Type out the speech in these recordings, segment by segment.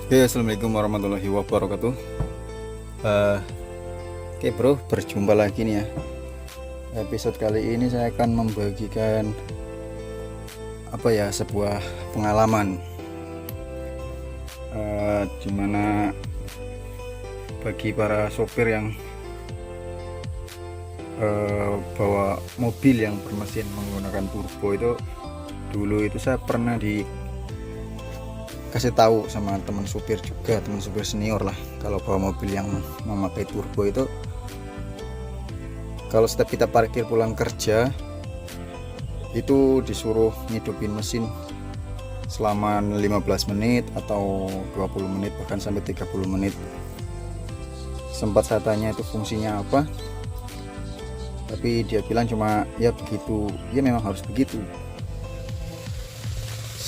Oke, assalamualaikum warahmatullahi wabarakatuh. Oke bro, berjumpa lagi nih ya. Episode kali ini saya akan membagikan sebuah pengalaman, dimana bagi para sopir yang bawa mobil yang bermesin menggunakan turbo itu, dulu itu saya pernah kasih tahu sama teman supir juga, teman supir senior lah, kalau bawa mobil yang memakai turbo itu, kalau setiap kita parkir pulang kerja itu disuruh ngidupin mesin selama 15 menit atau 20 menit bahkan sampai 30 menit. Sempat saya tanya itu fungsinya apa, tapi dia bilang cuma ya begitu, ya memang harus begitu.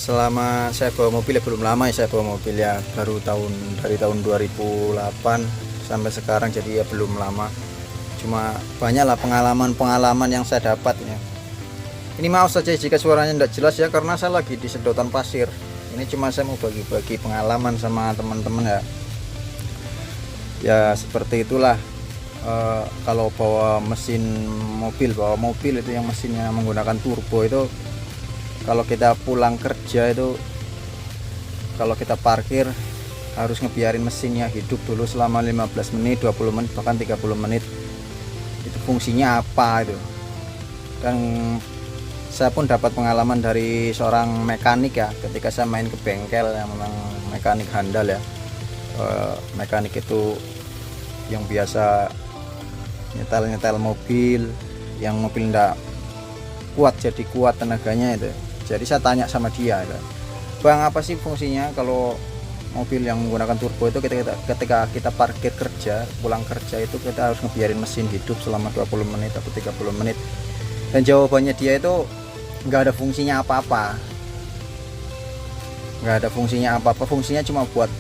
Selama saya bawa mobil ya belum lama ya, saya bawa mobil ya baru dari tahun 2008 sampai sekarang, jadi ya belum lama. Cuma banyaklah pengalaman yang saya dapat ya. Ini maaf saja jika suaranya tidak jelas ya, karena saya lagi di sedotan pasir. Ini cuma saya mau bagi-bagi pengalaman sama teman-teman ya. Ya seperti itulah. Kalau bawa mobil itu yang mesinnya menggunakan turbo itu, kalau kita pulang kerja itu, kalau kita parkir harus ngebiarin mesinnya hidup dulu selama 15 menit, 20 menit, bahkan 30 menit. Itu fungsinya apa itu. Dan saya pun dapat pengalaman dari seorang mekanik ya, ketika saya main ke bengkel yang memang mekanik handal ya. Mekanik itu yang biasa nyetel mobil, yang mobil enggak kuat jadi kuat tenaganya itu. Jadi saya tanya sama dia, Bang, apa sih fungsinya kalau mobil yang menggunakan turbo itu, ketika kita parkir kerja, pulang kerja itu kita harus ngebiarin mesin hidup selama 20 menit atau 30 menit. Dan jawabannya dia itu nggak ada fungsinya apa-apa. Nggak ada fungsinya apa-apa, fungsinya cuma buat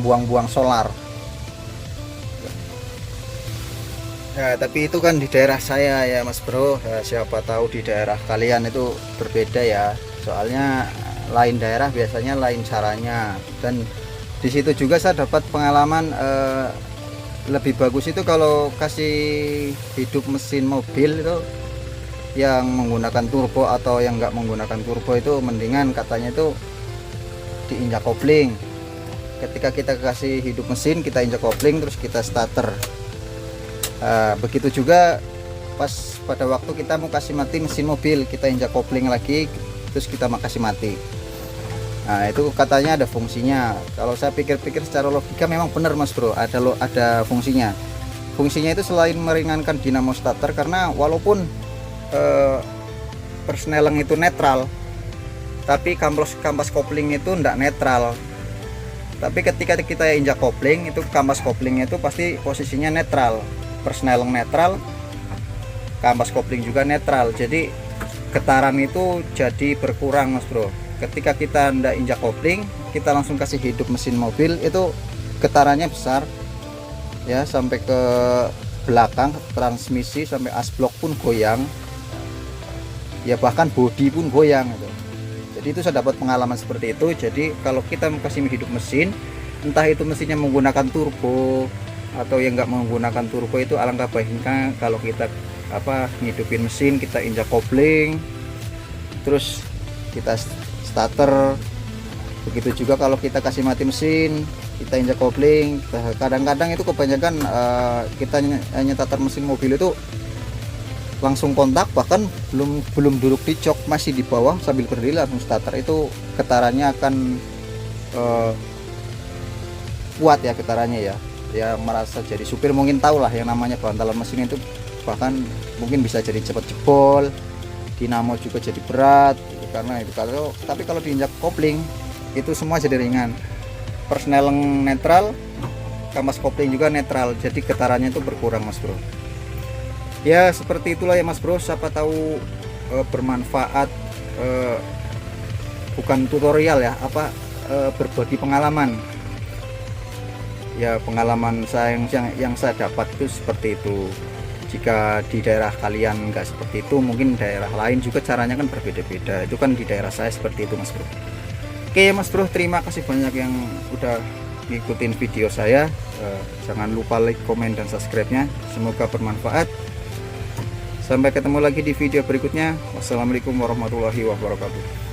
buang-buang solar. Ya, tapi itu kan di daerah saya ya Mas Bro. Ya, siapa tahu di daerah kalian itu berbeda ya. Soalnya lain daerah biasanya lain caranya. Dan di situ juga saya dapat pengalaman lebih bagus itu kalau kasih hidup mesin mobil itu yang menggunakan turbo atau yang nggak menggunakan turbo itu, mendingan katanya itu diinjak kopling. Ketika kita kasih hidup mesin, kita injak kopling terus kita starter. Begitu juga pas pada waktu kita mau kasih mati mesin mobil, kita injak kopling lagi terus kita mau kasih mati. Nah itu katanya ada fungsinya. Kalau saya pikir-pikir secara logika memang benar Mas Bro, ada fungsinya. Fungsinya itu selain meringankan dinamo starter, karena walaupun persneleng itu netral, tapi kampas kopling itu enggak netral. Tapi ketika kita injak kopling, itu kampas koplingnya itu pasti posisinya netral. Persneleng netral, kampas kopling juga netral, jadi getaran itu jadi berkurang Mas Bro. Ketika kita ndak injak kopling, kita langsung kasih hidup mesin mobil, itu getarannya besar ya, sampai ke belakang, ke transmisi, sampai asblok pun goyang ya, bahkan bodi pun goyang gitu. Jadi itu saya dapat pengalaman seperti itu. Jadi kalau kita mau kasih hidup mesin, entah itu mesinnya menggunakan turbo atau yang nggak menggunakan turbo, itu alangkah baiknya kalau kita ngidupin mesin, kita injak kopling terus kita starter. Begitu juga kalau kita kasih mati mesin, kita injak kopling. Kadang-kadang itu kebanyakan kita starter mesin mobil itu langsung kontak, bahkan belum duduk di jok, masih di bawah sambil berdiri langsung starter. Itu getarannya akan kuat ya getarannya ya, merasa jadi supir mungkin tahu lah yang namanya bantalan mesin itu, bahkan mungkin bisa jadi cepat jebol, dinamo juga jadi berat gitu, karena itu. Tapi kalau diinjak kopling itu semua jadi ringan. Persneleng netral, kampas kopling juga netral, jadi getarannya itu berkurang Mas Bro. Ya seperti itulah ya Mas Bro, siapa tahu bermanfaat, bukan tutorial ya, berbagi pengalaman. Ya pengalaman saya yang saya dapat itu seperti itu. Jika di daerah kalian nggak seperti itu, mungkin daerah lain juga caranya kan berbeda-beda. Itu kan di daerah saya seperti itu Mas Bro. Oke Mas Bro, terima kasih banyak yang udah ngikutin video saya. Jangan lupa like, komen, dan subscribe-nya. Semoga bermanfaat. Sampai ketemu lagi di video berikutnya. Wassalamualaikum warahmatullahi wabarakatuh.